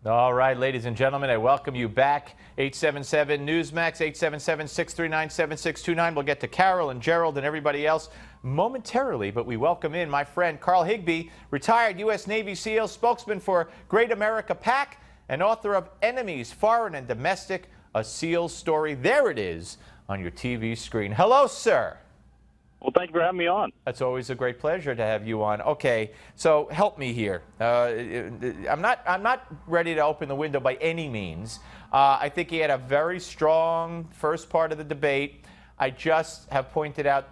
All right, ladies and gentlemen, I welcome you back. 877 Newsmax, 877-639-7629. We'll get to Carol and Gerald and everybody else momentarily, but we welcome in my friend Carl Higbie, retired U.S. Navy SEAL, spokesman for Great America PAC, and author of Enemies, Foreign and Domestic, A SEAL's Story. There it is on your TV screen. Hello, sir. Well, thank you for having me on. That's always a great pleasure to have you on. Okay, so help me here. I'm not ready to open the window by any means. I think he had a very strong first part of the debate. I just have pointed out,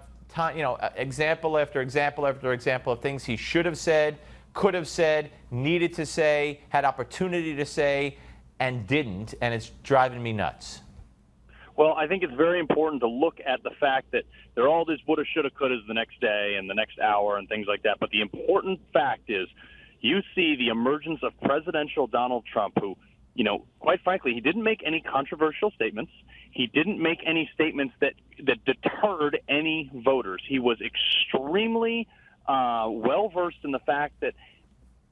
example after example after example of things he should have said, could have said, needed to say, had opportunity to say, and didn't, and it's driving me nuts. Well, I think it's very important to look at the fact that there are all these woulda, shoulda, couldas the next day and the next hour and things like that. But the important fact is you see the emergence of presidential Donald Trump, who, quite frankly, he didn't make any controversial statements. He didn't make any statements that deterred any voters. He was extremely well-versed in the fact that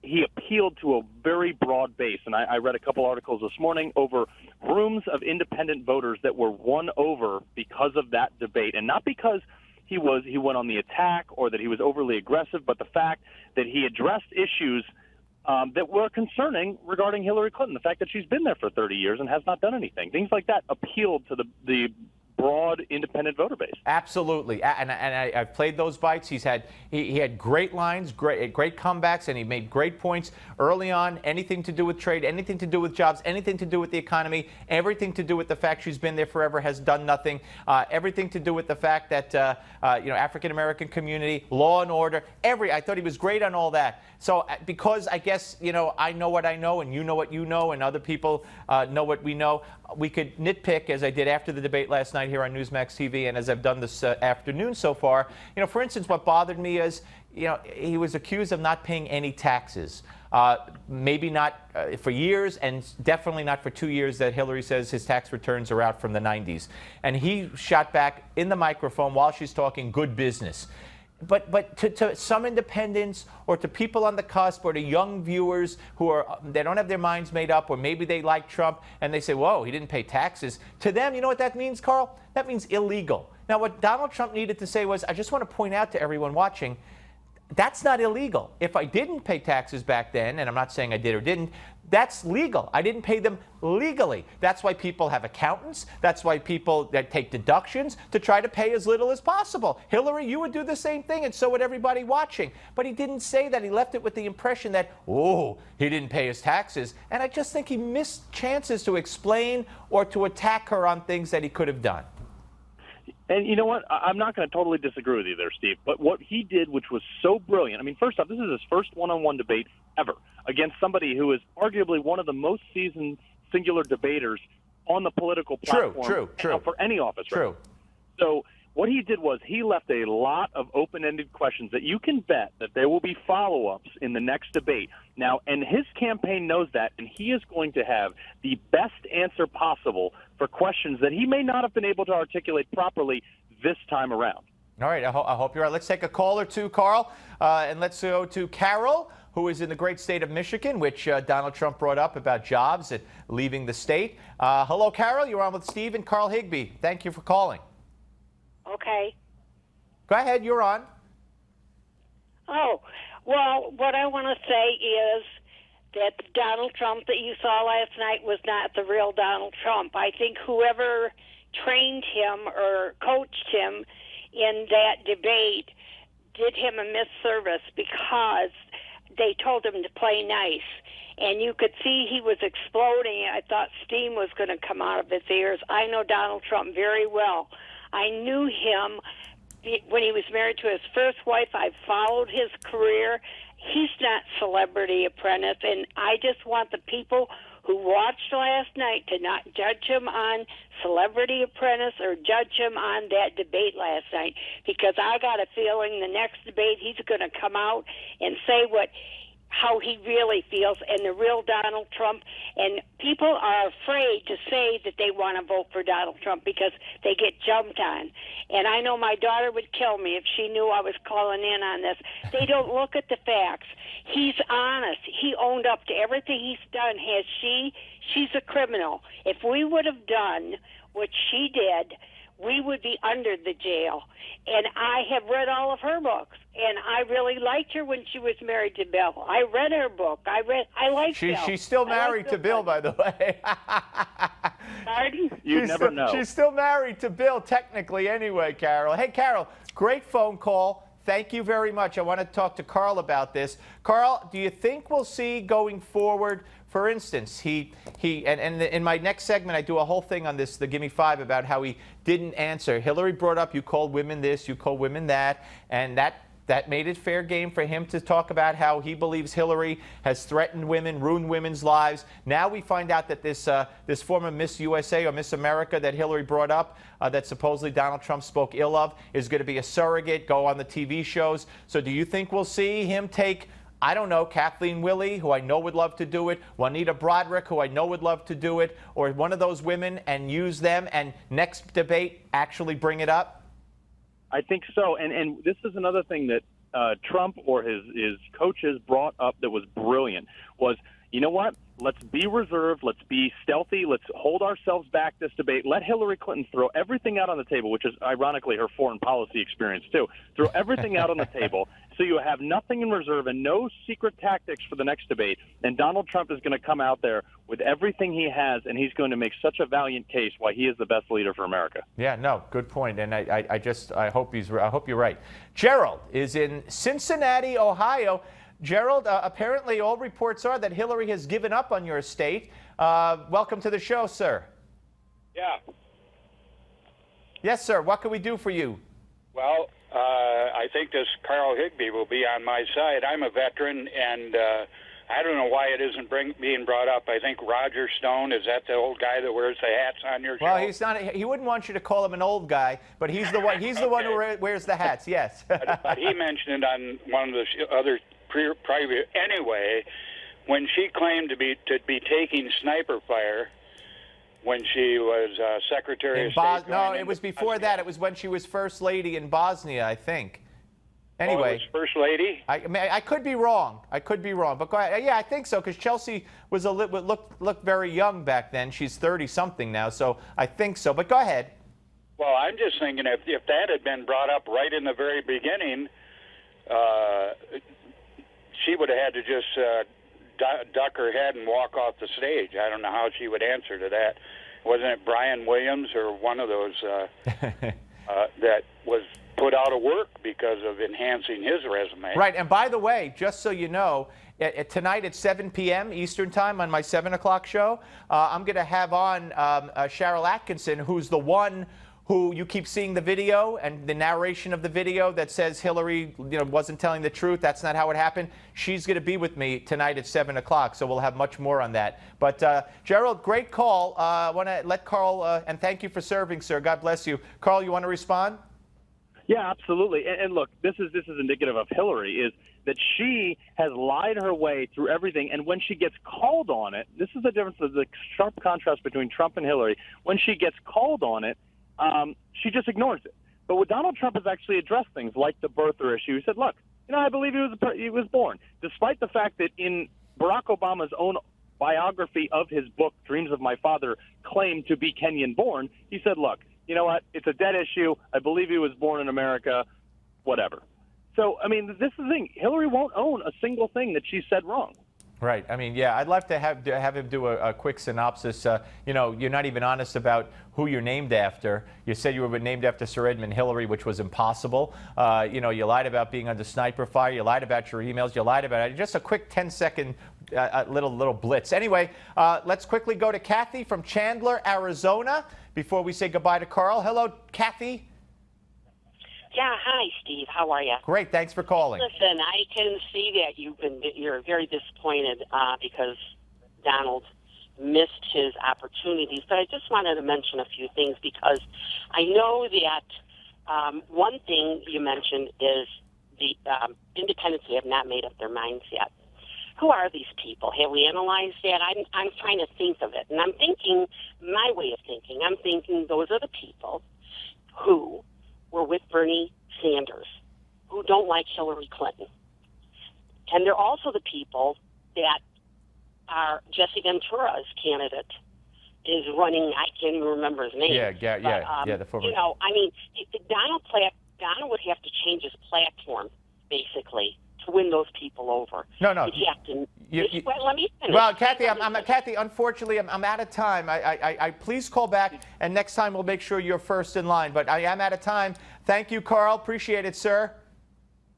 he appealed to a very broad base, and I read a couple articles this morning over rooms of independent voters that were won over because of that debate, and not because he went on the attack or that he was overly aggressive, but the fact that he addressed issues that were concerning regarding Hillary Clinton, the fact that she's been there for 30 years and has not done anything. Things like that appealed to the broad independent voter base. Absolutely, and I've played those bites. He had great lines, great comebacks, and he made great points early on. Anything to do with trade, anything to do with jobs, anything to do with the economy, everything to do with the fact she's been there forever, has done nothing, everything to do with the fact that African American community, law and order. I thought he was great on all that. So because I guess I know what I know, and you know what you know, and other people know what we know, we could nitpick, as I did after the debate last night here on Newsmax TV, and as I've done this afternoon so far. For instance, what bothered me is, he was accused of not paying any taxes. Maybe not for years, and definitely not for 2 years that Hillary says his tax returns are out from the 90s. And he shot back in the microphone while she's talking good business. But to some independents or to people on the cusp or to young viewers they don't have their minds made up, or maybe they like Trump and they say, whoa, he didn't pay taxes. To them, you know what that means, Carl? That means illegal. Now, what Donald Trump needed to say was, I just want to point out to everyone watching, that's not illegal. If I didn't pay taxes back then, and I'm not saying I did or didn't, that's legal. I didn't pay them legally. That's why people have accountants. That's why people that take deductions to try to pay as little as possible. Hillary, you would do the same thing, and so would everybody watching. But he didn't say that. He left it with the impression that, oh, he didn't pay his taxes. And I just think he missed chances to explain or to attack her on things that he could have done. And you know what? I'm not going to totally disagree with you there, Steve. But what he did, which was so brilliant, I mean, first off, this is his first one-on-one debate ever against somebody who is arguably one of the most seasoned singular debaters on the political platform for any office. True. Right? So what he did was he left a lot of open-ended questions that you can bet that there will be follow-ups in the next debate. Now, and his campaign knows that, and he is going to have the best answer possible for questions that he may not have been able to articulate properly this time around. All right, I hope you're right. Let's take a call or two, Carl, and let's go to Carol, who is in the great state of Michigan, which Donald Trump brought up about jobs and leaving the state. Hello, Carol. You're on with Steve and Carl Higbie. Thank you for calling. Okay. Go ahead, you're on. Oh, well, what I want to say is that Donald Trump that you saw last night was not the real Donald Trump. I think whoever trained him or coached him in that debate did him a misservice, because they told him to play nice. And you could see he was exploding. I thought steam was going to come out of his ears. I know Donald Trump very well. I knew him when he was married to his first wife. I followed his career. He's not Celebrity Apprentice, and I just want the people who watched last night to not judge him on Celebrity Apprentice or judge him on that debate last night, because I got a feeling the next debate he's going to come out and say what how he really feels and the real Donald Trump. And people are afraid to say that they want to vote for Donald Trump because they get jumped on. And I know my daughter would kill me if she knew I was calling in on this. They don't look at the facts. He's honest. He owned up to everything he's done. Has she? She's a criminal. If we would have done what she did, we would be under the jail. And I have read all of her books, and I really liked her when she was married to Bill. I read her book. I like Bill. She's still married to Bill, by the way. Pardon? You never know. She's still married to Bill, technically, anyway, Carol. Hey, Carol, great phone call. Thank you very much. I want to talk to Carl about this. Carl, do you think we'll see going forward, for instance, and in my next segment, I do a whole thing on this, the Gimme 5, about how he didn't answer. Hillary brought up, you called women this, you called women that, and that made it fair game for him to talk about how he believes Hillary has threatened women, ruined women's lives. Now we find out that this former Miss USA or Miss America that Hillary brought up, that supposedly Donald Trump spoke ill of, is going to be a surrogate, go on the TV shows. So do you think we'll see him take, I don't know, Kathleen Willey, who I know would love to do it, Juanita Broderick, who I know would love to do it, or one of those women and use them, and next debate actually bring it up? I think so. And this is another thing that Trump or his coaches brought up that was brilliant was, you know what? Let's be reserved. Let's be stealthy. Let's hold ourselves back this debate. Let Hillary Clinton throw everything out on the table, which is ironically her foreign policy experience too. Throw everything out on the table so you have nothing in reserve and no secret tactics for the next debate. And Donald Trump is going to come out there with everything he has, and he's going to make such a valiant case why he is the best leader for America. Yeah, no, good point. And I hope you're right. Gerald is in Cincinnati, Ohio. Gerald, apparently all reports are that Hillary has given up on your state. Welcome to the show, sir. Yeah. Yes, sir. What can we do for you? Well, I think this Carl Higbie will be on my side. I'm a veteran, and I don't know why it isn't being brought up. I think Roger Stone, is that the old guy that wears the hats on your show? Well, he's not. He wouldn't want you to call him an old guy, but he's the one. He's the one who wears the hats. Yes. But he mentioned it on one of the other private. Anyway, when she claimed to be taking sniper fire when she was Secretary of State. No, it was before that. It was when she was First Lady in Bosnia, I think. Anyway, it was First Lady. I could be wrong. But go ahead. Yeah, I think so, because Chelsea was looked very young back then. She's 30-something now, so I think so. But go ahead. Well, I'm just thinking if that had been brought up right in the very beginning, she would have had to just duck her head and walk off the stage. I don't know how she would answer to that. Wasn't it Brian Williams or one of those that was put out of work because of enhancing his resume? Right. And by the way, just so you know, tonight at 7 p.m. Eastern Time on my 7 o'clock show, I'm going to have on Cheryl Atkinson, who's the one who you keep seeing the video and the narration of the video that says Hillary, wasn't telling the truth. That's not how it happened. She's going to be with me tonight at 7 o'clock, so we'll have much more on that. But Gerald, great call. I want to let Carl, and thank you for serving, sir. God bless you. Carl, you want to respond? Yeah, absolutely. And look, this is indicative of Hillary, is that she has lied her way through everything. And when she gets called on it, this is the difference, the sharp contrast between Trump and Hillary. When she gets called on it, she just ignores it. But what Donald Trump has actually addressed things like the birther issue. He said, look, I believe he was born. Despite the fact that in Barack Obama's own biography of his book, Dreams of My Father, claimed to be Kenyan born, he said, look, you know what? It's a dead issue. I believe he was born in America, whatever. So, this is the thing. Hillary won't own a single thing that she said wrong. Right. Yeah, I'd love to have him do a quick synopsis. You're not even honest about who you're named after. You said you were named after Sir Edmund Hillary, which was impossible. You lied about being under sniper fire. You lied about your emails. You lied about it. Just a quick 10-second little blitz. Anyway, let's quickly go to Kathy from Chandler, Arizona, before we say goodbye to Carl. Hello, Kathy. Yeah, hi, Steve. How are you? Great. Thanks for calling. Listen, I can see that you're very disappointed because Donald missed his opportunities. But I just wanted to mention a few things because I know that one thing you mentioned is the independents have not made up their minds yet. who are these people? Have we analyzed that? I'm trying to think of it. And I'm thinking, my way of thinking, I'm thinking those are the people who were with Bernie Sanders, who don't like Hillary Clinton. And they're also the people that are Jesse Ventura's candidate is running. I can't even remember his name. The former. You know, I mean, Donald would have to change his platform, basically, to win those people over. No. He'd have to, well, let me finish. Well, Kathy, Kathy, unfortunately, I'm out of time. I please call back, and next time we'll make sure you're first in line. But I am out of time. Thank you, Carl. Appreciate it, sir.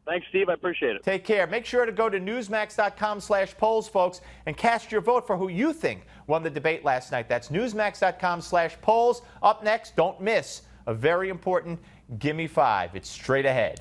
Thanks, Steve. I appreciate it. Take care. Make sure to go to newsmax.com/polls, folks, and cast your vote for who you think won the debate last night. That's newsmax.com/polls. Up next, don't miss a very important Gimme 5. It's straight ahead.